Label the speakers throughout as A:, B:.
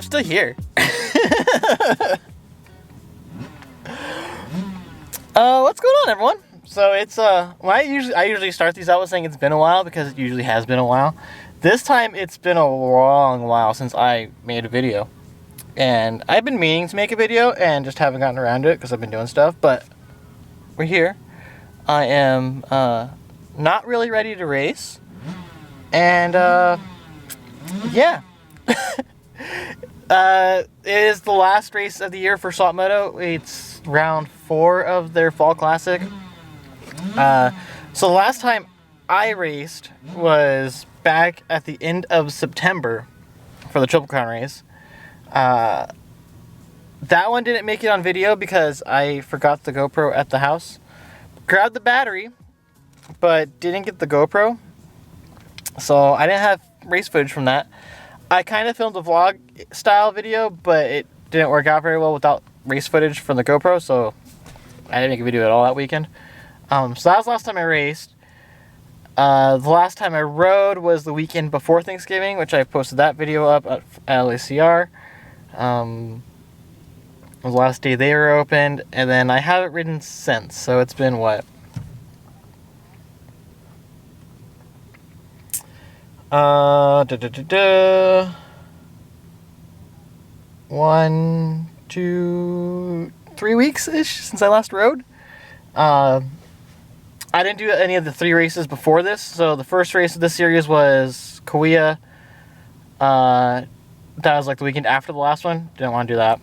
A: still here. What's going on, everyone? So it's well, I usually start these out with saying it's been a while because it usually has been a while. This time it's been a long while since I made a video, and I've been meaning to make a video and just haven't gotten around to it because I've been doing stuff. But we're here. I am not really ready to race, and yeah. It is the last race of the year for Salt Meadow. It's round 4 of their fall classic. So the last time I raced was back at the end of September for the Triple Crown race. That one didn't make it on video because I forgot the GoPro at the house. Grabbed the battery, but didn't get the GoPro. So I didn't have race footage from that. I kind of filmed a vlog style video, but it didn't work out very well without race footage from the GoPro, so I didn't make a video at all that weekend. So that was the last time I raced. The last time I rode was the weekend before Thanksgiving, which I posted that video up at LACR. It was the last day they were opened, and then I haven't ridden since, so it's been what? 1, 2, 3 weeks-ish since I last rode. I didn't do any of the 3 races before this, so the first race of this series was Kauai. That was like the weekend after the last one. Didn't want to do that.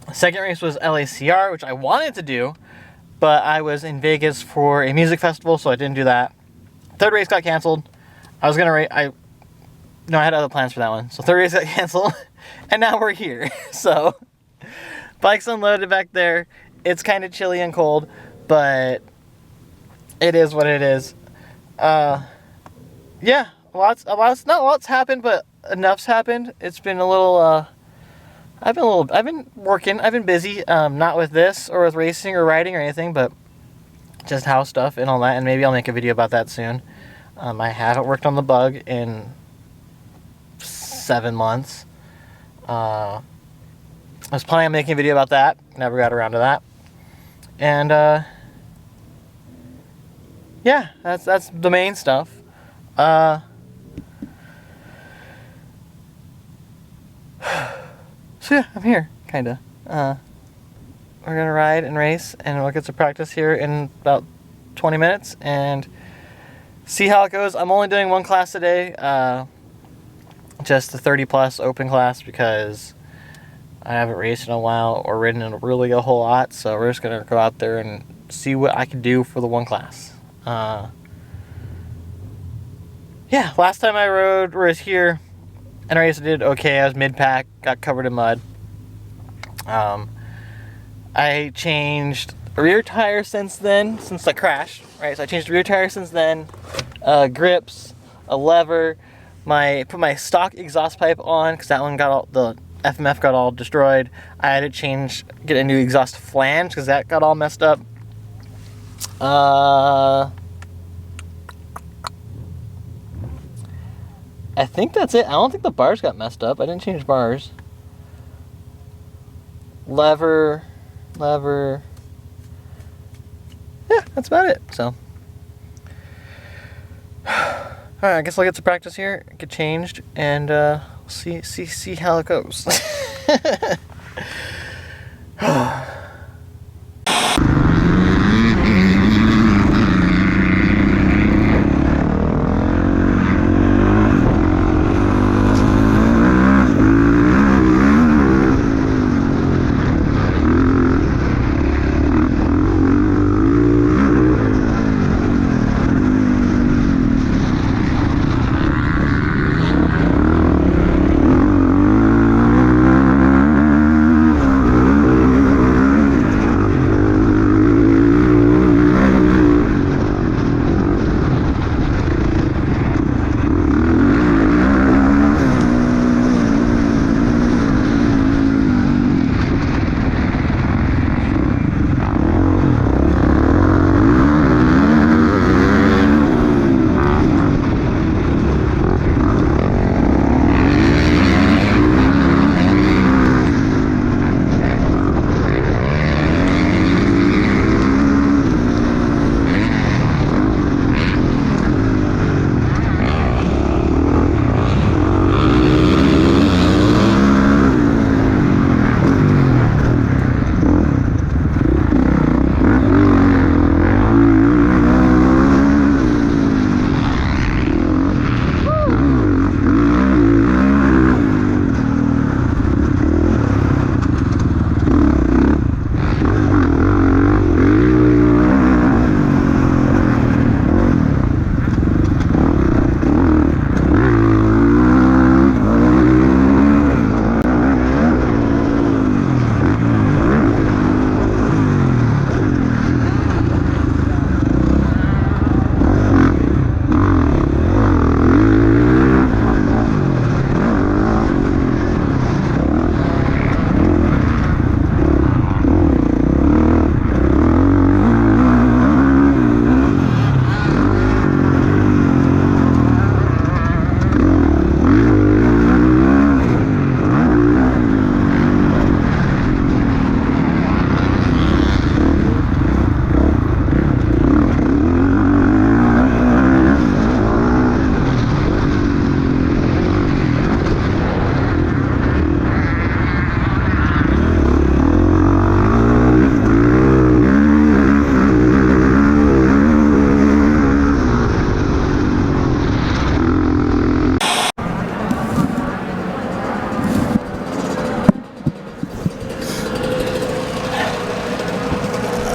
A: The second race was LACR, which I wanted to do, but I was in Vegas for a music festival, so I didn't do that. Third race got canceled. I was gonna race. I had other plans for that one. So third race got canceled, and now we're here. So bike's unloaded back there. It's kind of chilly and cold, but it is what it is. Yeah, not a lot's happened, but enough's happened. It's been a little. I've been working. I've been busy. Not with this or with racing or riding or anything, but just house stuff and all that. And maybe I'll make a video about that soon. I haven't worked on the bug in 7 months. I was planning on making a video about that. Never got around to that. And yeah, that's the main stuff. So yeah, I'm here, kinda. We're gonna ride and race, and we'll get to practice here in about 20 minutes, and see how it goes. I'm only doing 1 class today, just the 30 plus open class, because I haven't raced in a while or ridden in really a whole lot, so we're just gonna go out there and see what I can do for the 1 class. Yeah, last time I rode was here and raced. I did okay. I was mid-pack, got covered in mud. I changed rear tire since then, since I crashed, right? So I changed the rear tire since then, grips, a lever, put my stock exhaust pipe on because that one got all, the FMF got all destroyed. I had to get a new exhaust flange because that got all messed up. I think that's it. I don't think the bars got messed up. I didn't change bars. Lever. Yeah, that's about it. So, alright, I guess I'll get to practice here, get changed, and see how it goes.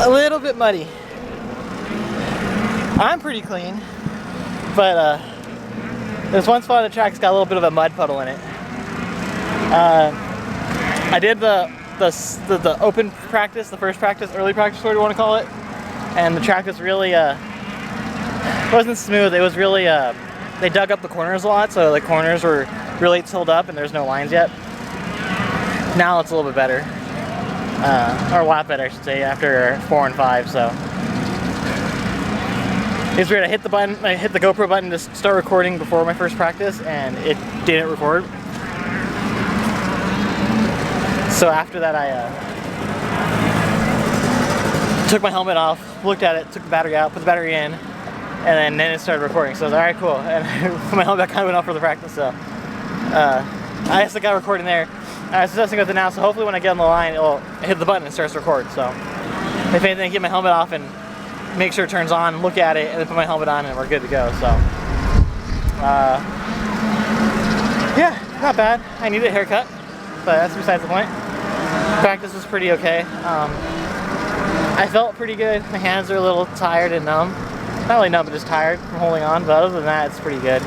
A: A little bit muddy. I'm pretty clean, but there's one spot on the track that's got a little bit of a mud puddle in it. I did the open practice, the first practice, early practice, whatever you want to call it, and the track was really wasn't smooth. It was really they dug up the corners a lot, so the corners were really tilled up and there's no lines yet. Now it's a little bit better, or a lot better I should say, after 4 and 5. So it's weird. I hit the button, I hit the GoPro button to start recording before my first practice, and it didn't record. So after that, I took my helmet off, looked at it, took the battery out, put the battery in, and then it started recording. So I was like, all right, cool. And I put my helmet back on, went off for the practice. So I just got recording there. I was testing with it now, so hopefully when I get on the line, it'll hit the button and starts to record. So if anything, get my helmet off and make sure it turns on, look at it, and then put my helmet on, and we're good to go. So yeah, not bad. I need a haircut, but that's besides the point. Practice was pretty okay. I felt pretty good. My hands are a little tired and numb. Not really numb, but just tired from holding on. But other than that, it's pretty good.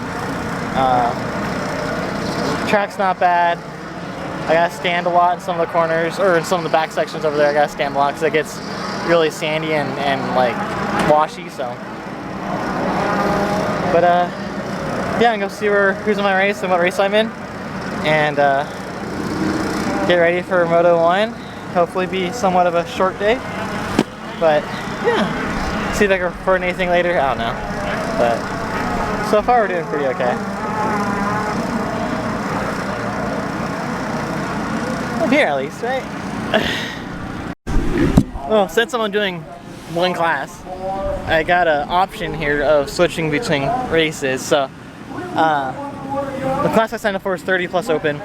A: Track's not bad. I gotta stand a lot in some of the corners, or in some of the back sections over there. I gotta stand a lot because it gets really sandy and like washy. So, but yeah, I'm gonna see who's in my race and what race I'm in, and get ready for Moto 1. Hopefully be somewhat of a short day. But yeah, see if I can record anything later. I don't know. But so far we're doing pretty okay. I'm here at least, right? Well, since I'm doing one class, I got an option here of switching between races. So the class I signed up for is 30 plus open.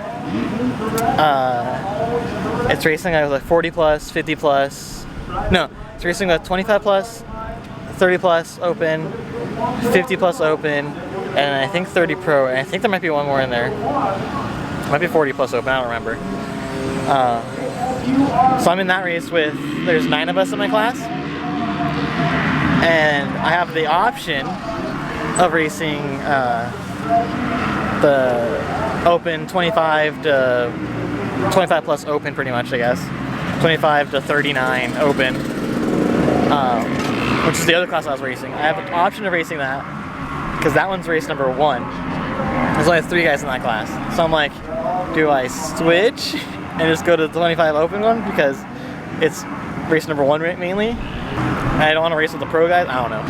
A: It's racing with like 40 plus, 50 plus. No, it's racing with 25 plus, 30 plus open, 50 plus open, and I think 30 pro. And I think there might be one more in there. It might be 40 plus open. I don't remember. So I'm in that race with. There's 9 of us in my class, and I have the option of racing the open 25 to 25 plus open, pretty much, I guess. 25 to 39 open, which is the other class I was racing. I have an option of racing that because that one's race number 1. There's only 3 guys in that class, so I'm like, do I switch and just go to the 25 open one because it's race number 1 mainly? And I don't want to race with the pro guys. I don't know.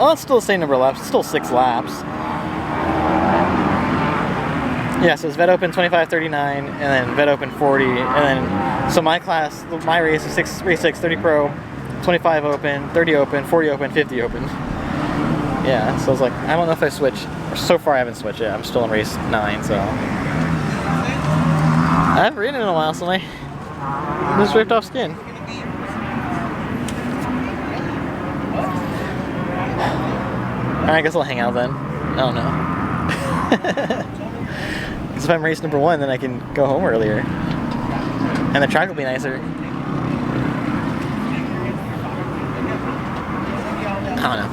A: Well, it's still the same number of laps. It's still 6 laps. Yeah, so it's Vet Open 25, 39, and then Vet Open 40, and then, so my class, my race is race 6, 30 Pro, 25 Open, 30 Open, 40 Open, 50 Open. Yeah, so I was like, I don't know if I switch. So far I haven't switched yet. I'm still in race 9, so. I haven't ridden in a while, so I just ripped off skin. I guess I'll hang out then. I don't know. Because if I'm race number 1, then I can go home earlier. And the track will be nicer. I don't know.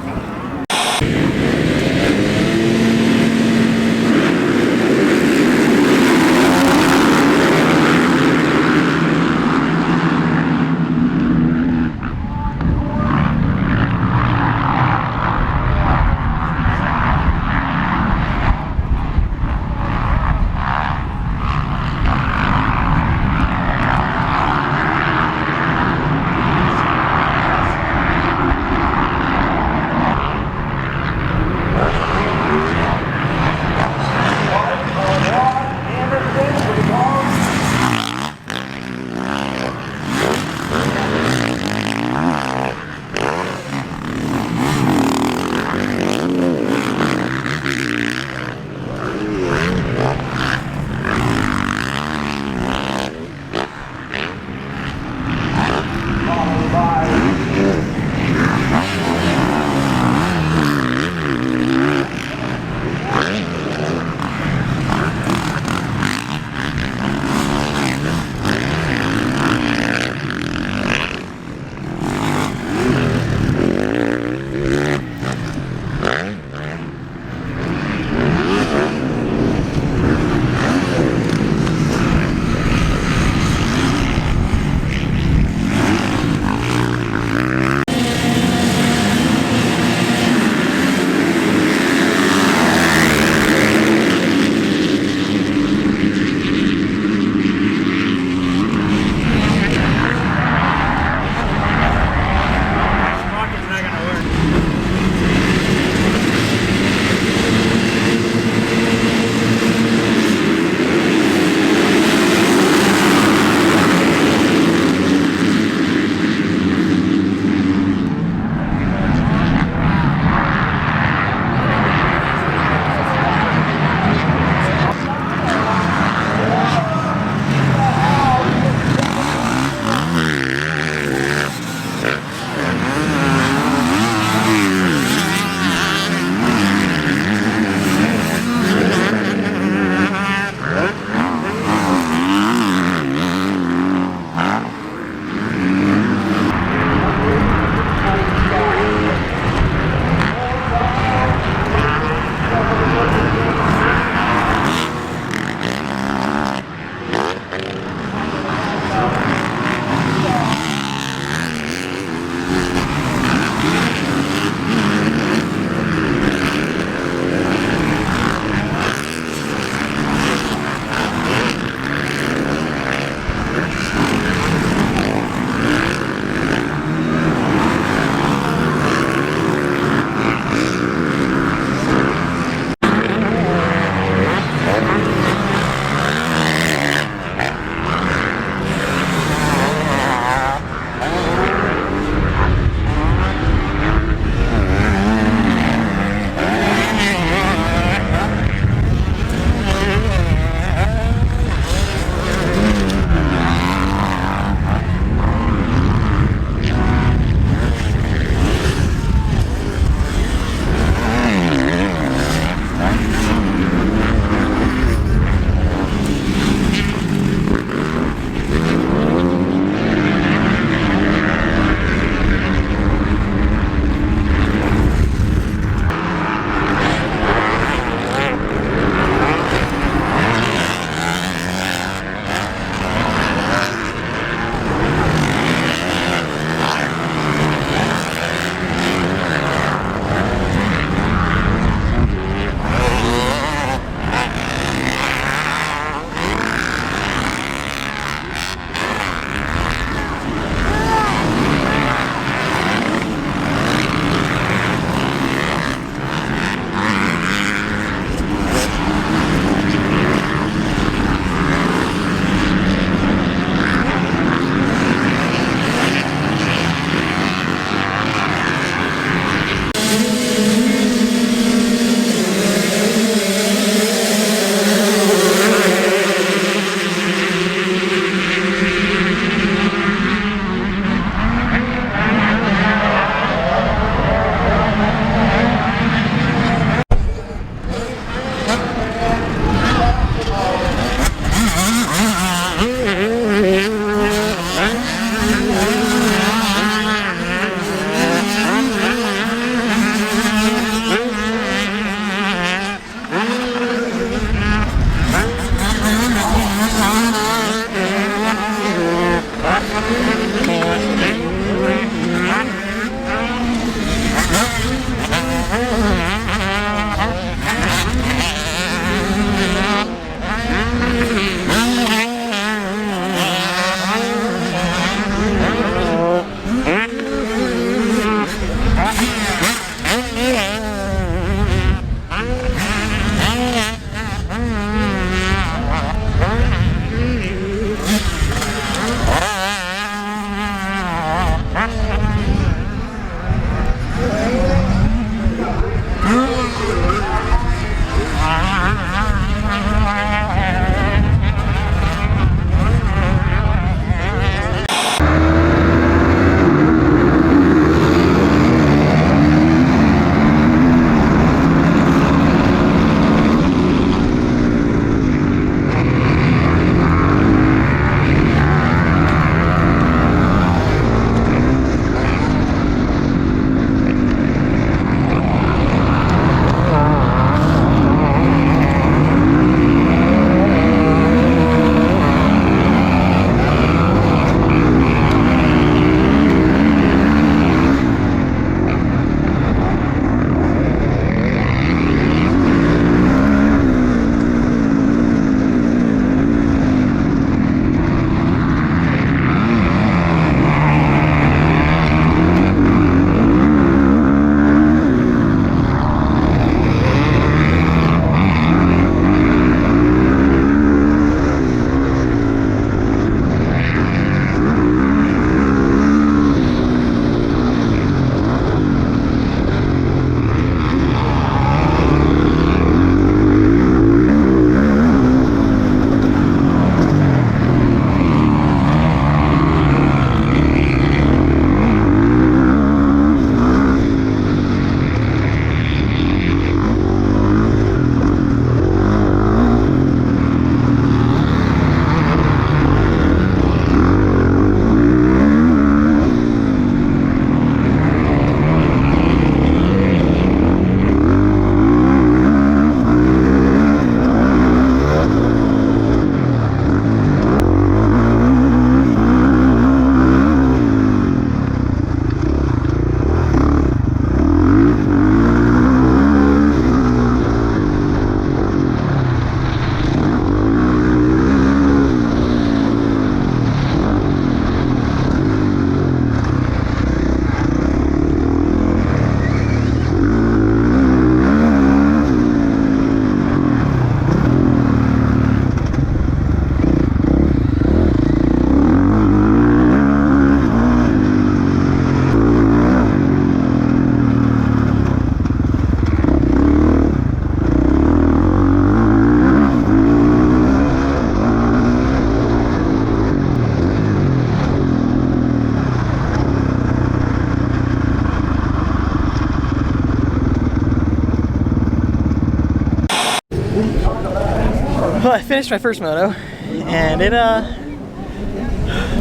A: Well, I finished my first moto, and it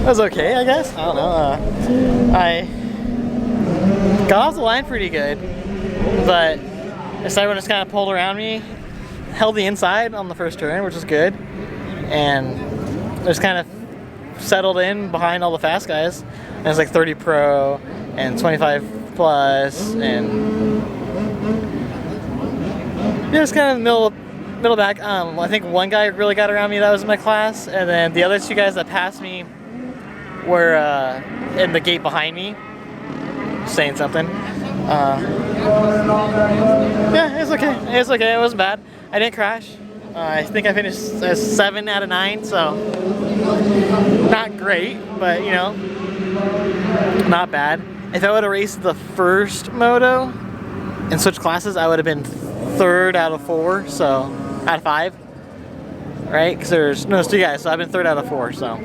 A: was okay, I guess. I don't know. I got off the line pretty good, but everyone just kind of pulled around me, held the inside on the first turn, which was good, and just kind of settled in behind all the fast guys. And it's like 30 Pro and 25 Plus, and just kind of middle back. I think one guy really got around me that was in my class, and then the other two guys that passed me were in the gate behind me, saying something. Yeah, it's okay. It's okay. It wasn't bad. I didn't crash. I think I finished as 7 out of 9, so not great, but you know, not bad. If I would have raced the first moto and switched classes, I would have been 3rd out of 4, so out of 5, right? Because there's 2 guys, so I've been 3rd out of 4, so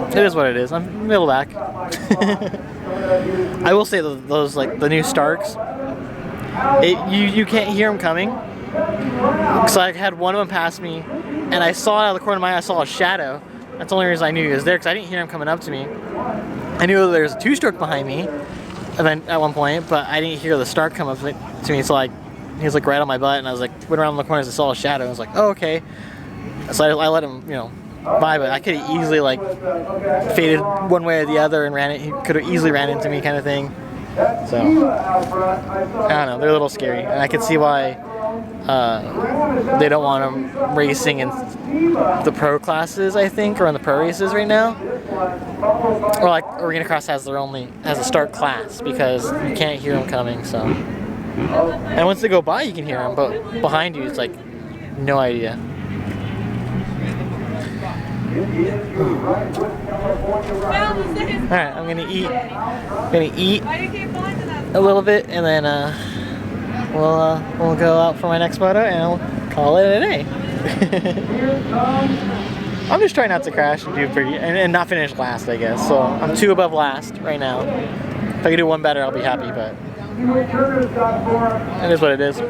A: it is what it is. I'm middle back. I will say those like the new Starks, you can't hear them coming. So I had one of them pass me, and I saw out of the corner of my eye, I saw a shadow. That's the only reason I knew he was there, because I didn't hear him coming up to me. I knew there was a 2-stroke behind me at one point, but I didn't hear the Stark come up to me. So like he was like right on my butt, and I was like went around the corners and saw a shadow. I was like, oh, okay. So I let him, you know, by, but I could have easily like faded one way or the other and ran it. He could have easily ran into me, kind of thing. So I don't know. They're a little scary, and I can see why they don't want them racing in the pro classes, I think, or in the pro races right now. Or like Arena Cross has a start class, because you can't hear them coming. So, and once they go by, you can hear them, but behind you, it's like no idea. Alright, I'm gonna eat a little bit, and then we'll go out for my next moto, and I'll call it a day. I'm just trying not to crash and do pretty, and not finish last, I guess. So I'm 2 above last right now. If I can do 1 better, I'll be happy, but it is what it is.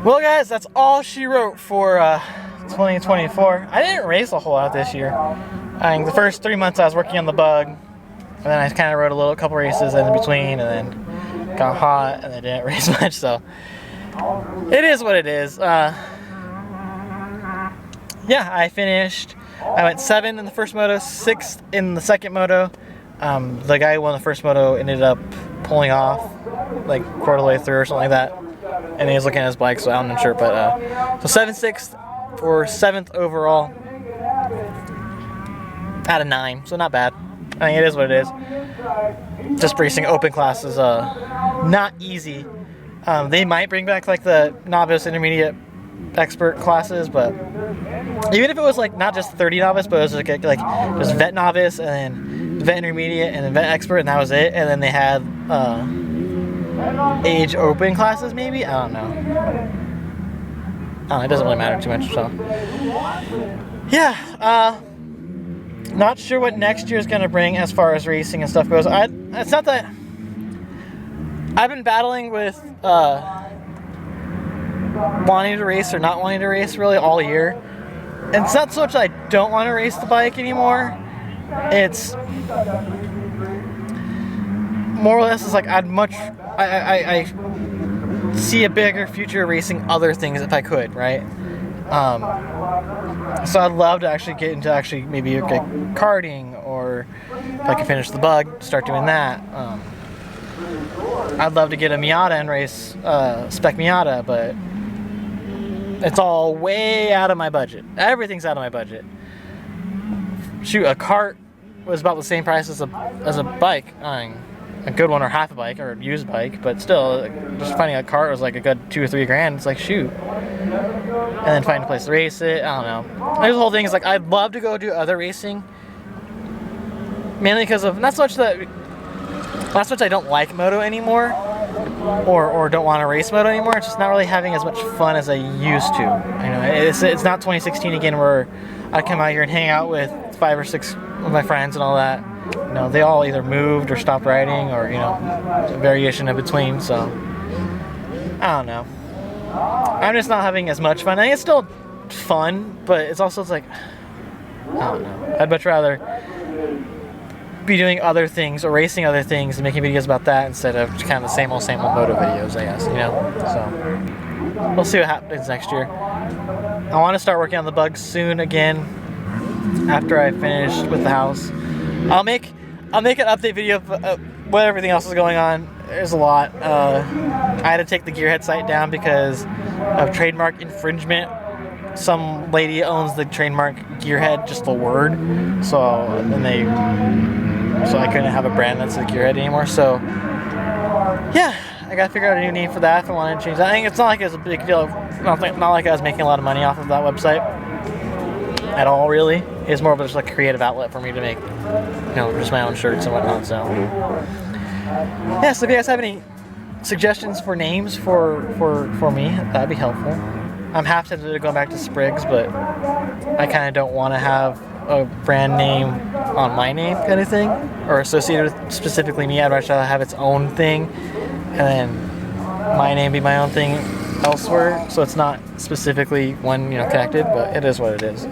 A: Well guys, that's all she wrote for 2024. I didn't race a whole lot this year. I think the first 3 months I was working on the bug, and then I kind of rode a couple races in between, and then got hot, and I didn't race much, so it is what it is. Yeah, I finished. I went 7th in the first moto, 6th in the second moto. The guy who won the first moto ended up pulling off like quarter of the way through or something like that, and he was looking at his bike, so I'm not sure, but so 7th, 6th, or 7th overall out of 9, so not bad. I mean, it is what it is. Just racing open class is not easy. They might bring back like the novice, intermediate, expert classes, but even if it was like not just 30 novice, but it was like just vet novice and then vet intermediate and then vet expert, and that was it, and then they had age open classes maybe? I don't know. It doesn't really matter too much, so yeah. Not sure what next year is going to bring as far as racing and stuff goes. It's not that I've been battling with wanting to race or not wanting to race really all year. And it's not so much that I don't want to race the bike anymore. It's more or less it's like I see a bigger future racing other things if I could, right? So I'd love to actually get into maybe like karting, or if I can finish the bug, start doing that. I'd love to get a Miata and race spec Miata, but it's all way out of my budget. Everything's out of my budget. Shoot, a cart was about the same price as a bike. A good one, or half a bike, or a used bike, but still, just finding a cart was like a good $2 or $3 grand. It's like, shoot. And then finding a place to race it, I don't know. There's the whole thing is like, I'd love to go do other racing, mainly because of not so much I don't like moto anymore, or don't want to race moto anymore. It's just not really having as much fun as I used to. You know, it's not 2016 again where I come out here and hang out with 5 or 6 of my friends and all that. You know, they all either moved or stopped riding, or you know, a variation in between. So I don't know. I'm just not having as much fun. I think it's still fun, but it's like, I don't know. I'd much rather be doing other things or racing other things and making videos about that instead of kind of the same old moto videos, I guess, you know. So we'll see what happens next year. I want to start working on the bugs soon again after I finish with the house. I'll make an update video of what everything else is going on. There's a lot. I had to take the Gearhead site down because of trademark infringement. Some lady owns the trademark Gearhead, just the word. So I couldn't have a brand that's a Gearhead anymore. So yeah, I gotta figure out a new name for that if I want to change that. I think it's not like it's a big deal. Not like I was making a lot of money off of that website at all, really. It's more of just like a creative outlet for me to make, you know, just my own shirts and whatnot. So yeah, so if you guys have any suggestions for names for me, that'd be helpful. I'm half tempted to go back to Spriggs, but I kind of don't want to have a brand name on my name kind of thing, or associated with specifically me. I'd rather have its own thing, and then my name be my own thing elsewhere, so it's not specifically one, you know, connected, but it is what it is.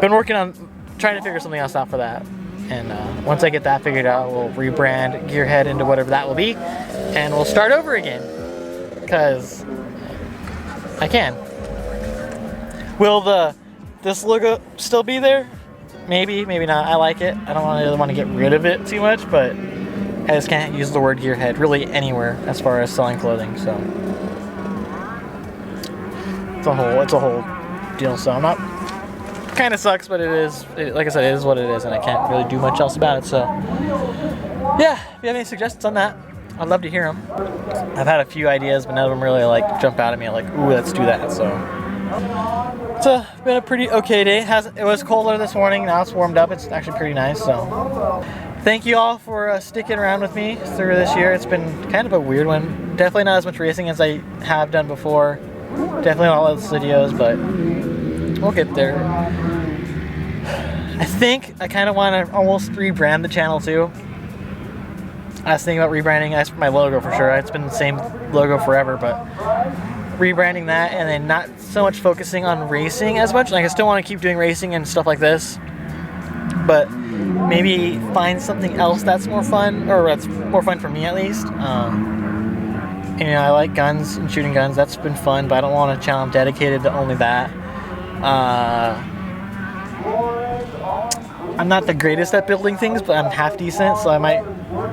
A: Been working on trying to figure something else out for that, and once I get that figured out, we'll rebrand Gearhead into whatever that will be, and we'll start over again, because I can. Will this logo still be there? Maybe, maybe not. I like it. I don't really want to get rid of it too much, but I just can't use the word Gearhead really anywhere as far as selling clothing, so it's a whole deal. So I'm not, kind of sucks, but like I said, it is what it is, and I can't really do much else about it. So yeah, if you have any suggestions on that, I'd love to hear them. I've had a few ideas, but none of them really like jump out at me like, ooh, let's do that. So it's been a pretty okay day. It was colder this morning. Now it's warmed up. It's actually pretty nice. So thank you all for sticking around with me through this year. It's been kind of a weird one. Definitely not as much racing as I have done before. Definitely not all those videos, but we'll get there. I think I kind of want to almost rebrand the channel too. I was thinking about rebranding my logo for sure. It's been the same logo forever, but rebranding that, and then not so much focusing on racing as much. Like I still want to keep doing racing and stuff like this, but maybe find something else that's more fun, or that's more fun for me at least. You know, I like guns and shooting guns. That's been fun, but I don't want a channel dedicated to only that. I'm not the greatest at building things, but I'm half decent, so I might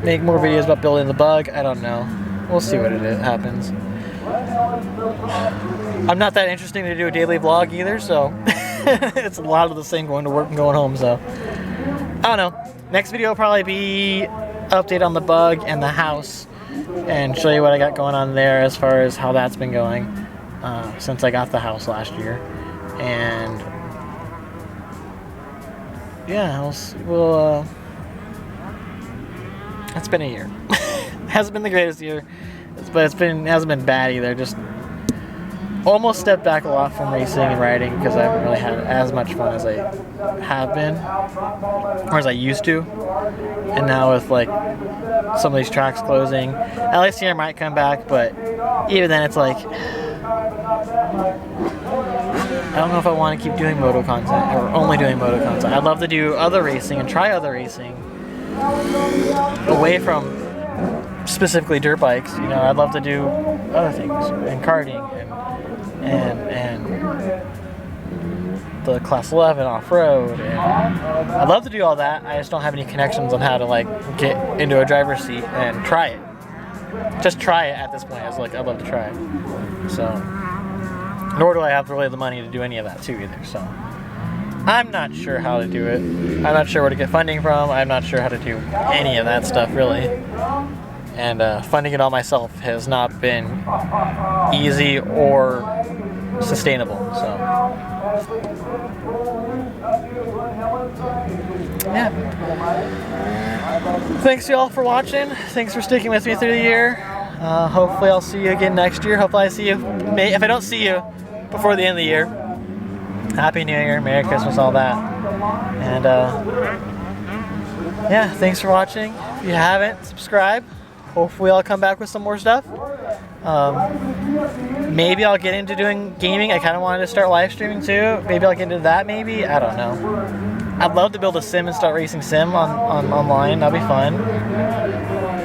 A: make more videos about building the bug. I don't know. We'll see what happens. I'm not that interesting to do a daily vlog either, so it's a lot of the same going to work and going home, so I don't know. Next video will probably be update on the bug and the house and show you what I got going on there as far as how that's been going since I got the house last year. And yeah, it's been a year. Hasn't been the greatest year, but hasn't been bad either. Just almost stepped back a lot from racing and riding because I haven't really had as much fun as I have been, or as I used to. And now with like some of these tracks closing, LACR might come back, but even then it's like, I don't know if I want to keep doing moto content or only doing moto content. I'd love to do other racing and try other racing away from specifically dirt bikes. You know, I'd love to do other things and karting and the class 11 off-road. And I'd love to do all that. I just don't have any connections on how to like get into a driver's seat and try it. Just try it at this point. I'd love to try it. So, nor do I have really the money to do any of that too either. So, I'm not sure how to do it. I'm not sure where to get funding from. I'm not sure how to do any of that stuff really. And funding it all myself has not been easy or sustainable. So, yeah. Thanks y'all for watching. Thanks for sticking with me through the year. Hopefully I'll see you again next year. Hopefully I see you, if I don't see you before the end of the year, Happy New Year, Merry Christmas, all that. And yeah, thanks for watching. If you haven't, subscribe. Hopefully I'll come back with some more stuff. Maybe I'll get into doing gaming. I kind of wanted to start live streaming too. Maybe I'll get into that maybe. I don't know. I'd love to build a sim and start racing sim on online. That'd be fun.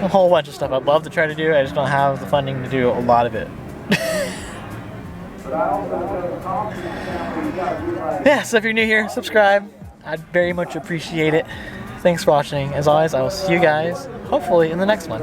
A: A whole bunch of stuff I'd love to try to do. I just don't have the funding to do a lot of it. Yeah, so if you're new here, subscribe. I'd very much appreciate it. Thanks for watching. As always, I will see you guys hopefully in the next one.